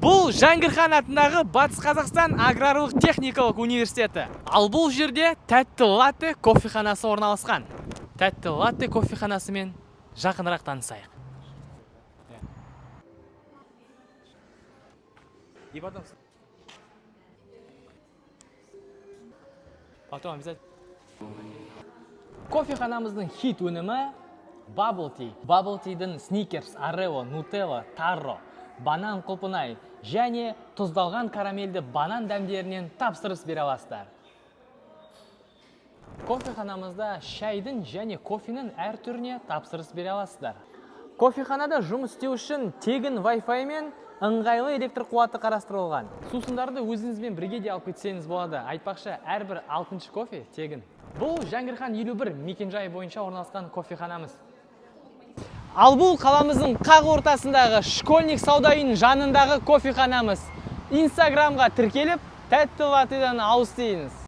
Бұл Жәңгірхан атындағы Батыс Қазақстан аграрлық техникалық университеті. Ал бұл жерде тәтті латте кофеханасы орналасқан. Тәтті латте кофеханасымен жақынырақ танысайық. И потом обязательно. Кофеханамыздың хит өнімі Bubble Tea. Bubble Tea'дің Snickers, Oreo, Nutella, Taro, банан құлпынай және тұздалған карамельді банан дәмдерінен тапсырыс бере аласыздар. Кофеханамызда шайдың және кофенің әр түріне тапсырыс бере аласыздар. Кофеханада жұмыс істеу үшін тегін Wi-Fi мен ыңғайлы электр қуаты қарастырылған. Сусындарды өзіңізбен бірге де алып кетсеңіз болады. Айтпақшы, әрбір 6-шы кофе тегін. Бұл Жәңгірхан 51 мекенжайы бойынша орналасқан кофеханамыз. Ал бұл қаламыздың қақ ортасындағы Школьник сауда үйінің жанындағы кофеханамыз. Инстаграмға тіркеліп, тәтті латтеден ауыз тиіңіз.